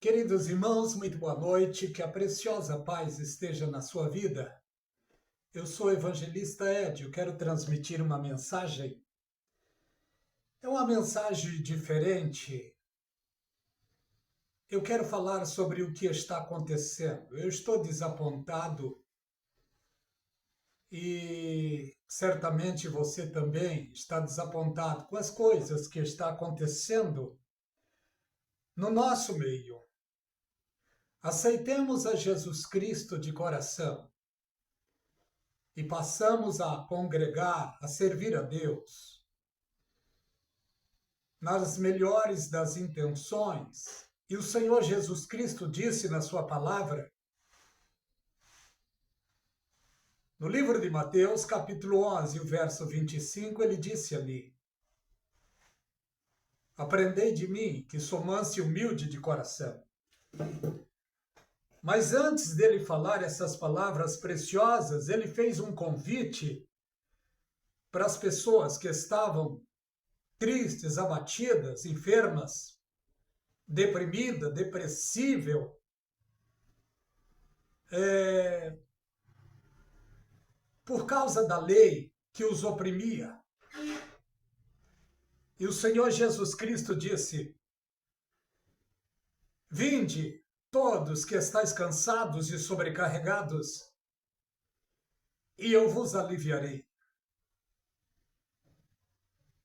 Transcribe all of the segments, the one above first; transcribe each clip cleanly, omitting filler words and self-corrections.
Queridos irmãos, muito boa noite, que a preciosa paz esteja na sua vida. Eu sou o evangelista Ed, eu quero transmitir uma mensagem. É uma mensagem diferente. Eu quero falar sobre o que está acontecendo. Eu estou desapontado e certamente você também está desapontado com as coisas que estão acontecendo no nosso meio. Aceitemos a Jesus Cristo de coração e passamos a congregar, a servir a Deus nas melhores das intenções. E o Senhor Jesus Cristo disse na sua palavra, no livro de Mateus, capítulo 11, o verso 25, ele disse ali: Aprendei de mim, que sou manso e humilde de coração. Mas antes dele falar essas palavras preciosas, ele fez um convite para as pessoas que estavam tristes, abatidas, enfermas, deprimida, depressível, por causa da lei que os oprimia. E o Senhor Jesus Cristo disse: Vinde, todos que estáis cansados e sobrecarregados, e eu vos aliviarei.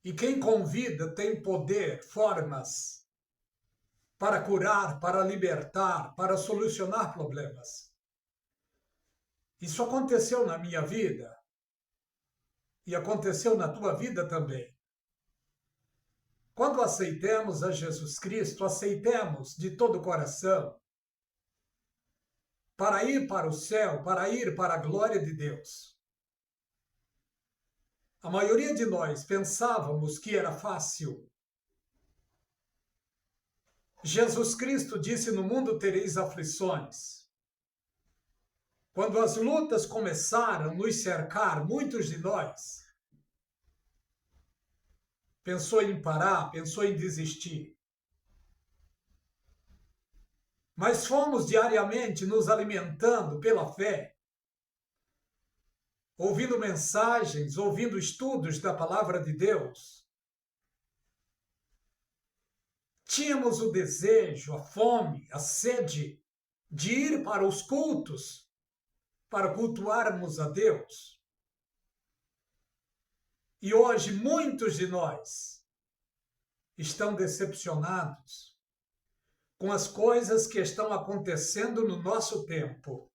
E quem convida tem poder, formas para curar, para libertar, para solucionar problemas. Isso aconteceu na minha vida e aconteceu na tua vida também. Quando aceitemos a Jesus Cristo, aceitemos de todo o coração para ir para o céu, para ir para a glória de Deus. A maioria de nós pensávamos que era fácil. Jesus Cristo disse: no mundo tereis aflições. Quando as lutas começaram a nos cercar, muitos de nós pensou em parar, pensou em desistir. Mas fomos diariamente nos alimentando pela fé, ouvindo mensagens, ouvindo estudos da palavra de Deus. Tínhamos o desejo, a fome, a sede de ir para os cultos, para cultuarmos a Deus. E hoje muitos de nós estão decepcionados com as coisas que estão acontecendo no nosso tempo.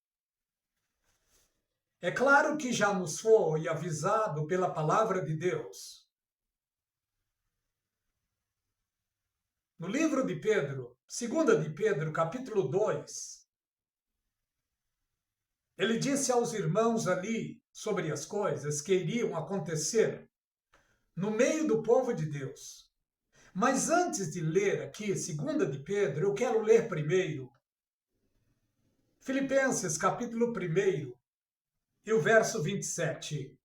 É claro que já nos foi avisado pela palavra de Deus. No livro de Pedro, 2 de Pedro, capítulo 2, ele disse aos irmãos ali sobre as coisas que iriam acontecer no meio do povo de Deus. Mas antes de ler aqui 2 de Pedro, eu quero ler primeiro Filipenses, capítulo 1, e o verso 27.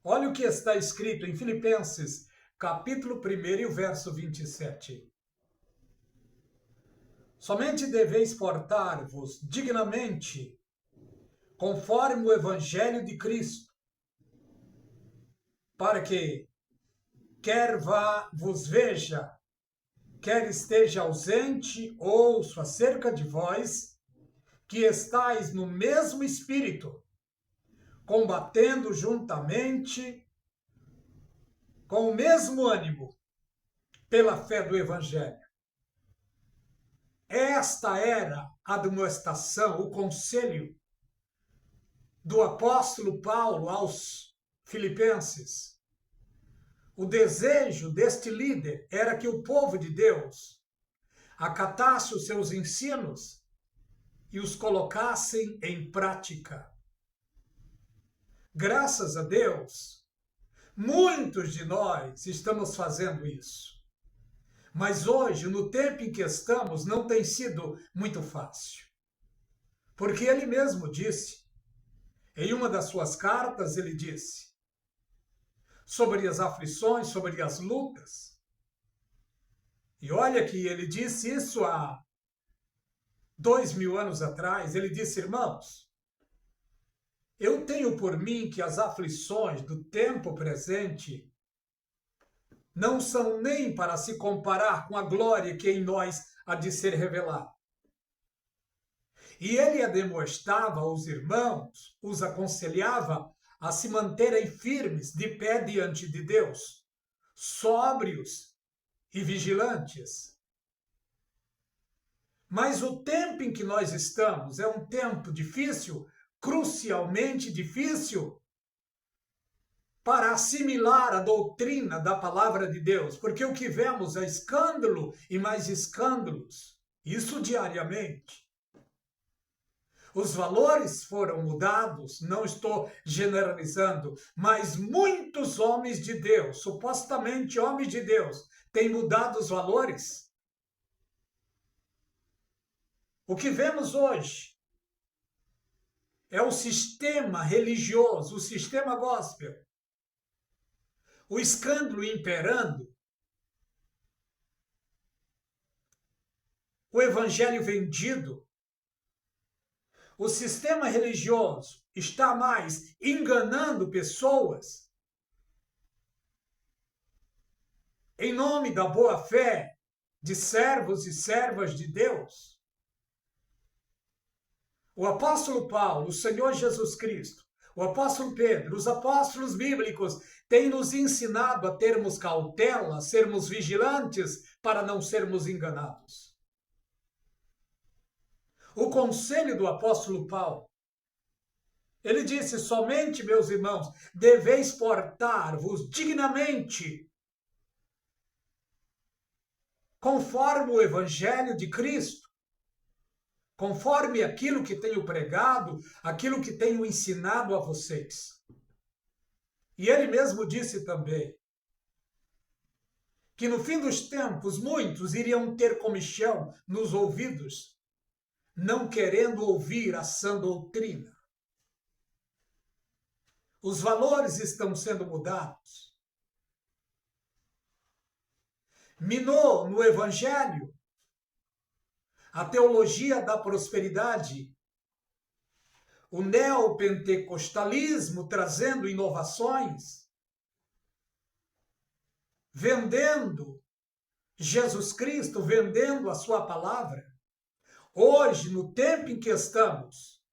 Olha o que está escrito em Filipenses, capítulo 1 e o verso 27. Somente deveis portar-vos dignamente, conforme o evangelho de Cristo, para que, quer vá vos veja, quer esteja ausente, ouço acerca de vós, que estáis no mesmo espírito, combatendo juntamente, com o mesmo ânimo, pela fé do Evangelho. Esta era a demonstração, o conselho do apóstolo Paulo aos Filipenses. O desejo deste líder era que o povo de Deus acatasse os seus ensinos e os colocassem em prática. Graças a Deus, muitos de nós estamos fazendo isso. Mas hoje, no tempo em que estamos, não tem sido muito fácil. Porque ele mesmo disse, em uma das suas cartas, ele disse sobre as aflições, sobre as lutas. E olha que ele disse isso há 2000 anos atrás. Ele disse, irmãos, eu tenho por mim que as aflições do tempo presente não são nem para se comparar com a glória que em nós há de ser revelada. E ele admoestava aos irmãos, os aconselhava a se manterem firmes, de pé diante de Deus, sóbrios e vigilantes. Mas o tempo em que nós estamos é um tempo difícil, crucialmente difícil, para assimilar a doutrina da palavra de Deus, porque o que vemos é escândalo e mais escândalos, isso diariamente. Os valores foram mudados, não estou generalizando, mas muitos homens de Deus, supostamente homens de Deus, têm mudado os valores. O que vemos hoje é o sistema religioso, o sistema gospel, o escândalo imperando, o evangelho vendido. O sistema religioso está mais enganando pessoas em nome da boa-fé de servos e servas de Deus. O apóstolo Paulo, o Senhor Jesus Cristo, o apóstolo Pedro, os apóstolos bíblicos têm nos ensinado a termos cautela, a sermos vigilantes para não sermos enganados. O conselho do apóstolo Paulo, ele disse, somente, meus irmãos, deveis portar-vos dignamente, conforme o evangelho de Cristo, conforme aquilo que tenho pregado, aquilo que tenho ensinado a vocês. E ele mesmo disse também que no fim dos tempos muitos iriam ter comichão nos ouvidos, não querendo ouvir a sã doutrina. Os valores estão sendo mudados. Minou no evangelho a teologia da prosperidade, o neopentecostalismo trazendo inovações, vendendo Jesus Cristo, vendendo a sua palavra. Hoje, no tempo em que estamos,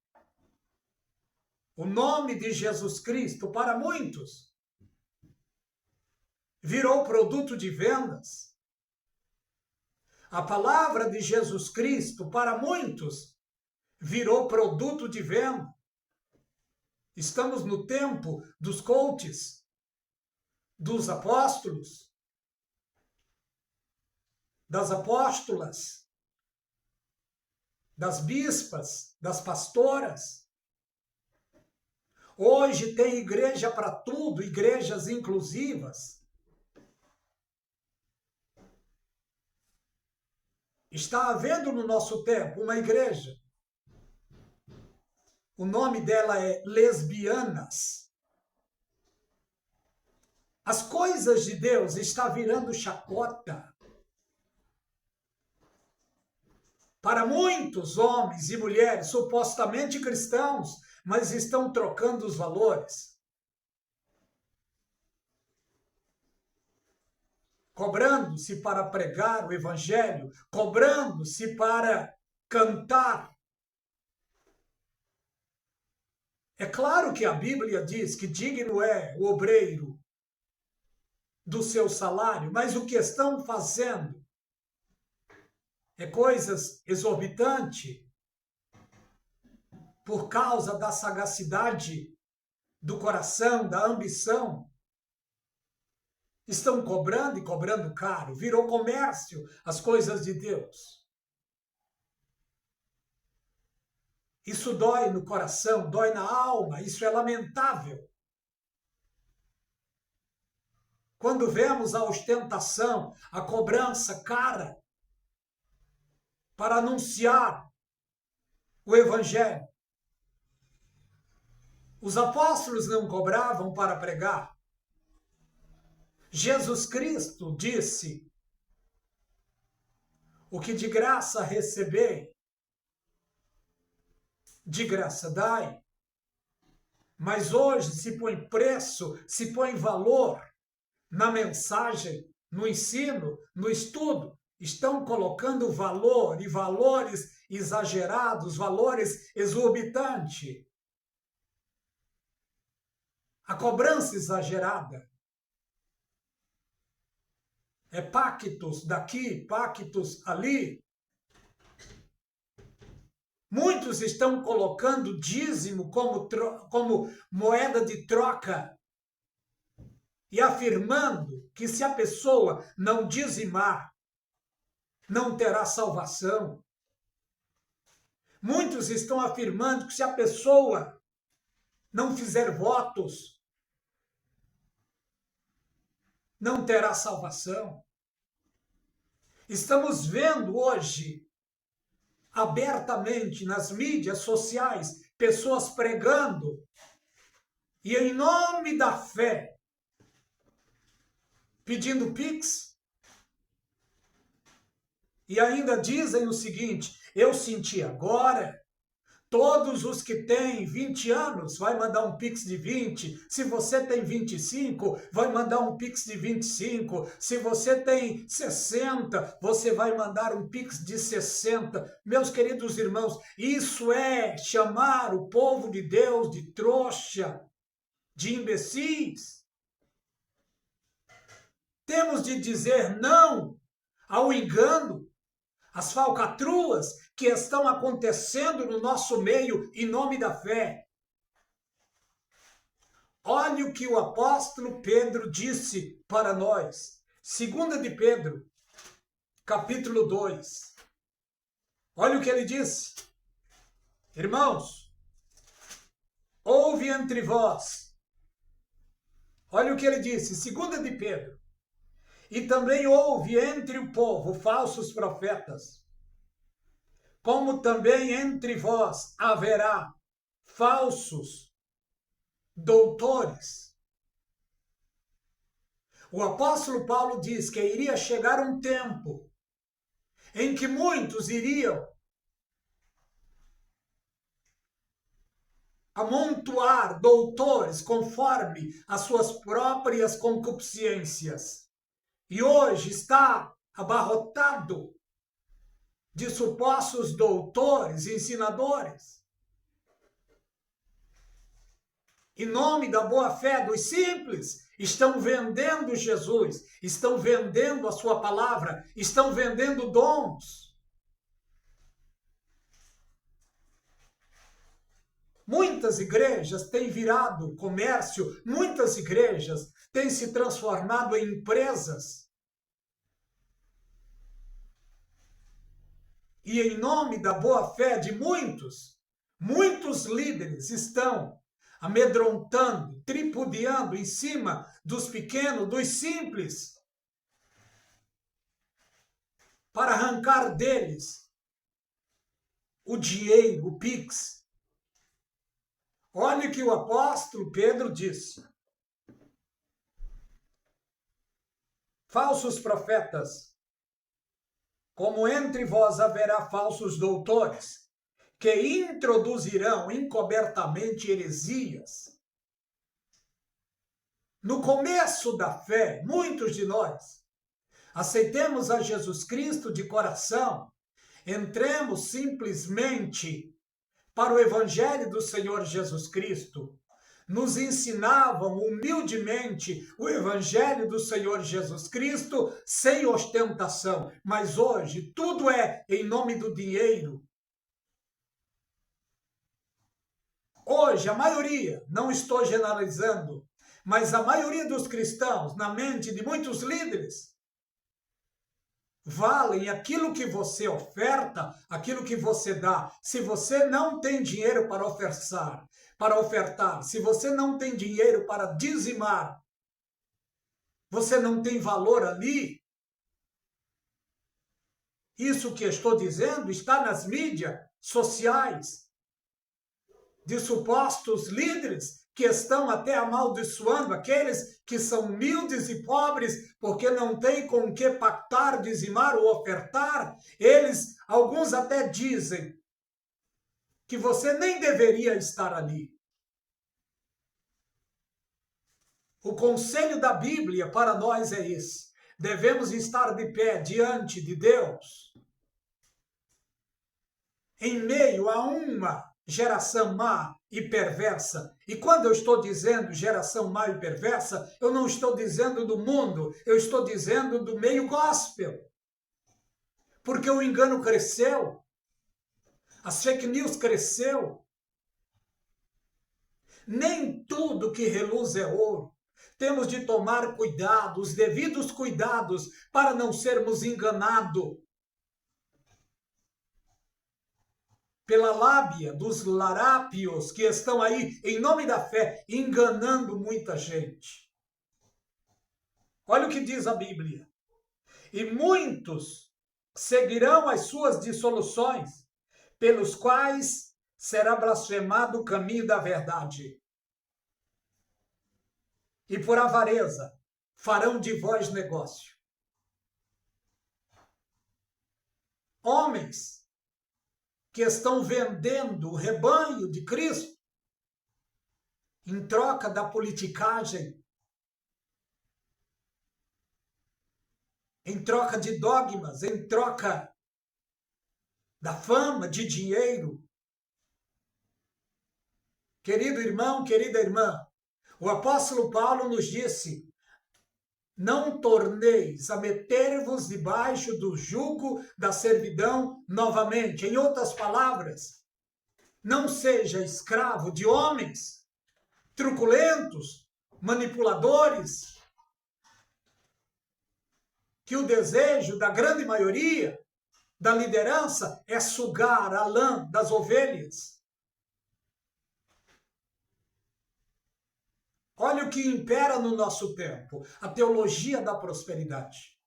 o nome de Jesus Cristo, para muitos, virou produto de vendas. A palavra de Jesus Cristo, para muitos, virou produto de venda. Estamos no tempo dos coaches, dos apóstolos, das apóstolas, das bispas, das pastoras. Hoje tem igreja para tudo, igrejas inclusivas. Está havendo no nosso tempo uma igreja. O nome dela é Lesbianas. As coisas de Deus estão virando chacota. Para muitos homens e mulheres supostamente cristãos, mas estão trocando os valores. Cobrando-se para pregar o evangelho, cobrando-se para cantar. É claro que a Bíblia diz que digno é o obreiro do seu salário, mas o que estão fazendo é coisas exorbitantes por causa da sagacidade do coração, da ambição. Estão cobrando e cobrando caro. Virou comércio as coisas de Deus. Isso dói no coração, dói na alma, isso é lamentável. Quando vemos a ostentação, a cobrança cara para anunciar o evangelho. Os apóstolos não cobravam para pregar. Jesus Cristo disse O que de graça recebei, de graça dai. Mas hoje se põe preço, se põe valor na mensagem, no ensino, no estudo. Estão colocando valor e valores exagerados, valores exorbitantes. A cobrança exagerada. É pactos daqui, pactos ali. Muitos estão colocando dízimo como moeda de troca e afirmando que se a pessoa não dizimar, não terá salvação. Muitos estão afirmando que se a pessoa não fizer votos, não terá salvação. Estamos vendo hoje, abertamente nas mídias sociais, pessoas pregando e em nome da fé, pedindo Pix, e ainda dizem o seguinte: eu senti agora, todos os que têm 20 anos vai mandar um Pix de 20, se você tem 25, vai mandar um Pix de 25, se você tem 60, você vai mandar um Pix de 60. Meus queridos irmãos, isso é chamar o povo de Deus de trouxa, de imbecis. Temos de dizer não ao engano, às falcatruas que estão acontecendo no nosso meio em nome da fé. Olhe o que o apóstolo Pedro disse para nós. 2 de Pedro, capítulo 2. Olha o que ele disse. Irmãos, houve entre vós. Olha o que ele disse, 2 de Pedro. E também houve entre o povo falsos profetas, como também entre vós haverá falsos doutores. O apóstolo Paulo diz que iria chegar um tempo em que muitos iriam amontoar doutores conforme as suas próprias concupiscências. E hoje está abarrotado de supostos doutores, ensinadores. Em nome da boa-fé dos simples, estão vendendo Jesus, estão vendendo a sua palavra, estão vendendo dons. Muitas igrejas têm virado comércio, muitas igrejas têm se transformado em empresas. E em nome da boa-fé de muitos líderes estão amedrontando, tripudiando em cima dos pequenos, dos simples, para arrancar deles o dinheiro, o Pix. Olha o que o apóstolo Pedro disse. Falsos profetas, como entre vós haverá falsos doutores, que introduzirão encobertamente heresias. No começo da fé, muitos de nós aceitemos a Jesus Cristo de coração, entremos simplesmente para o Evangelho do Senhor Jesus Cristo, nos ensinavam humildemente o Evangelho do Senhor Jesus Cristo sem ostentação. Mas hoje tudo é em nome do dinheiro. Hoje a maioria, não estou generalizando, mas a maioria dos cristãos, na mente de muitos líderes, valem aquilo que você oferta, aquilo que você dá. Se você não tem dinheiro para ofertar, se você não tem dinheiro para dizimar, você não tem valor ali. Isso que estou dizendo está nas mídias sociais, de supostos líderes que estão até amaldiçoando aqueles que são humildes e pobres porque não têm com o que pactar, dizimar ou ofertar. Alguns até dizem que você nem deveria estar ali. O conselho da Bíblia para nós é esse: devemos estar de pé diante de Deus em meio a uma geração má e perversa. E quando eu estou dizendo geração má e perversa, eu não estou dizendo do mundo, eu estou dizendo do meio gospel. Porque o engano cresceu, as fake news cresceu. Nem tudo que reluz é ouro. Temos de tomar cuidado, os devidos cuidados, para não sermos enganados pela lábia dos larápios que estão aí, em nome da fé, enganando muita gente. Olha o que diz a Bíblia. E muitos seguirão as suas dissoluções, pelos quais será blasfemado o caminho da verdade. E por avareza farão de vós negócio. Homens que estão vendendo o rebanho de Cristo em troca da politicagem, em troca de dogmas, em troca da fama, de dinheiro. Querido irmão, querida irmã, o apóstolo Paulo nos disse: não torneis a meter-vos debaixo do jugo da servidão novamente. Em outras palavras, não seja escravo de homens truculentos, manipuladores, que o desejo da grande maioria da liderança é sugar a lã das ovelhas. Olha o que impera no nosso tempo, a teologia da prosperidade.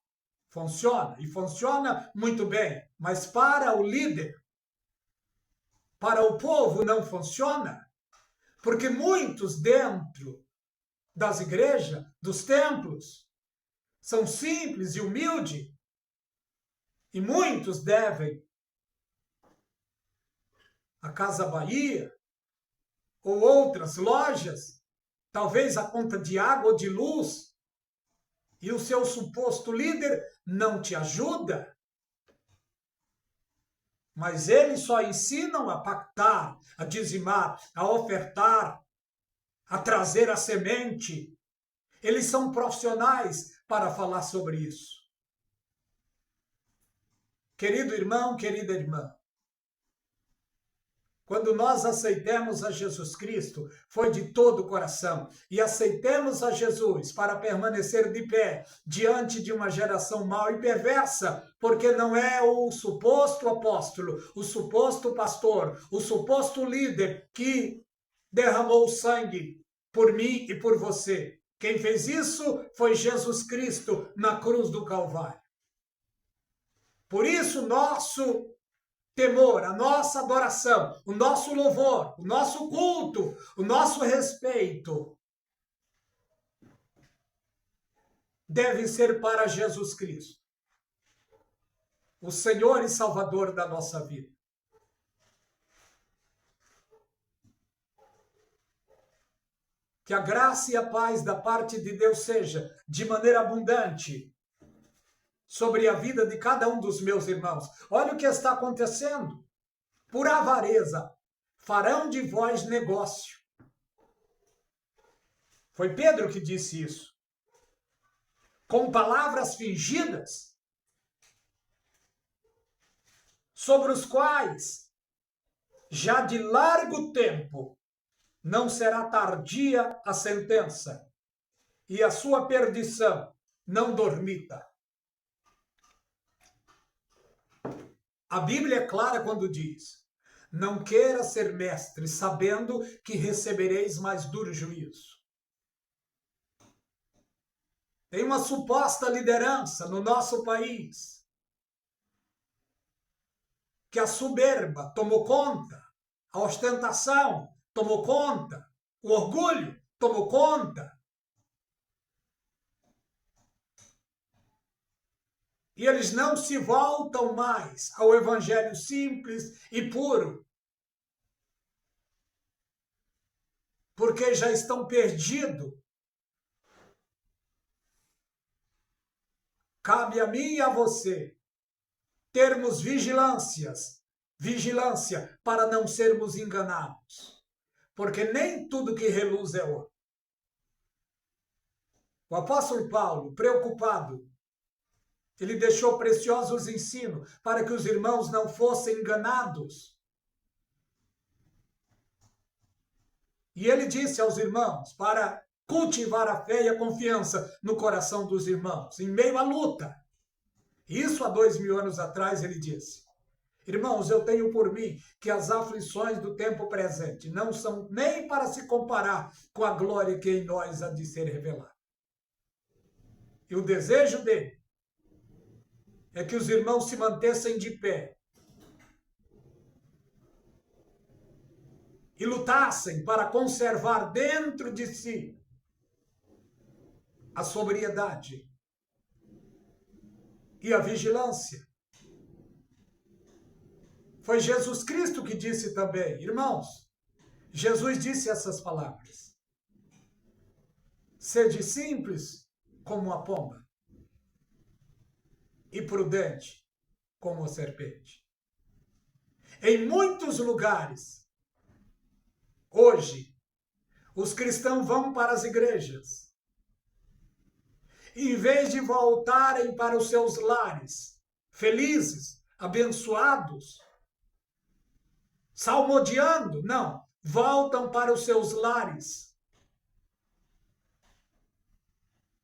Funciona, e funciona muito bem, mas para o líder, para o povo não funciona, porque muitos dentro das igrejas, dos templos, são simples e humildes, e muitos devem a Casa Bahia ou outras lojas, talvez a conta de água ou de luz, e o seu suposto líder não te ajuda. Mas eles só ensinam a pactar, a dizimar, a ofertar, a trazer a semente. Eles são profissionais para falar sobre isso. Querido irmão, querida irmã, quando nós aceitamos a Jesus Cristo, foi de todo o coração. E aceitemos a Jesus para permanecer de pé diante de uma geração mau e perversa, porque não é o suposto apóstolo, o suposto pastor, o suposto líder que derramou sangue por mim e por você. Quem fez isso foi Jesus Cristo na cruz do Calvário. Por isso, nosso temor, a nossa adoração, o nosso louvor, o nosso culto, o nosso respeito deve ser para Jesus Cristo, o Senhor e Salvador da nossa vida. Que a graça e a paz da parte de Deus seja de maneira abundante sobre a vida de cada um dos meus irmãos. Olha o que está acontecendo. Por avareza, farão de vós negócio. Foi Pedro que disse isso. Com palavras fingidas, sobre os quais, já de largo tempo, não será tardia a sentença, e a sua perdição não dormita. A Bíblia é clara quando diz: não queira ser mestre, sabendo que recebereis mais duro juízo. Tem uma suposta liderança no nosso país que a soberba tomou conta, a ostentação tomou conta, o orgulho tomou conta. E eles não se voltam mais ao evangelho simples e puro, porque já estão perdidos. Cabe a mim e a você termos vigilância para não sermos enganados, porque nem tudo que reluz é ouro. O apóstolo Paulo, preocupado, ele deixou preciosos ensinos para que os irmãos não fossem enganados. E ele disse aos irmãos para cultivar a fé e a confiança no coração dos irmãos, em meio à luta. Isso há 2000 anos atrás ele disse. Irmãos, eu tenho por mim que as aflições do tempo presente não são nem para se comparar com a glória que em nós há de ser revelada. E o desejo dele é que os irmãos se mantessem de pé e lutassem para conservar dentro de si a sobriedade e a vigilância. Foi Jesus Cristo que disse também, irmãos, Jesus disse essas palavras: sede simples como a pomba e prudente como a serpente. Em muitos lugares, hoje, os cristãos vão para as igrejas. Em vez de voltarem para os seus lares, felizes, abençoados, salmodiando, não, voltam para os seus lares,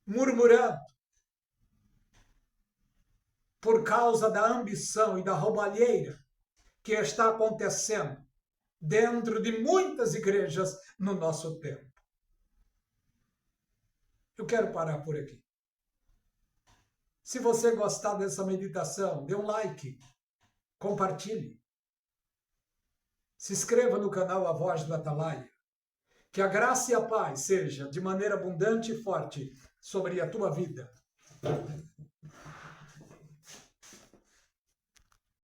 murmurando, por causa da ambição e da roubalheira que está acontecendo dentro de muitas igrejas no nosso tempo. Eu quero parar por aqui. Se você gostar dessa meditação, dê um like, compartilhe. Se inscreva no canal A Voz do Atalaia. Que a graça e a paz seja de maneira abundante e forte sobre a tua vida.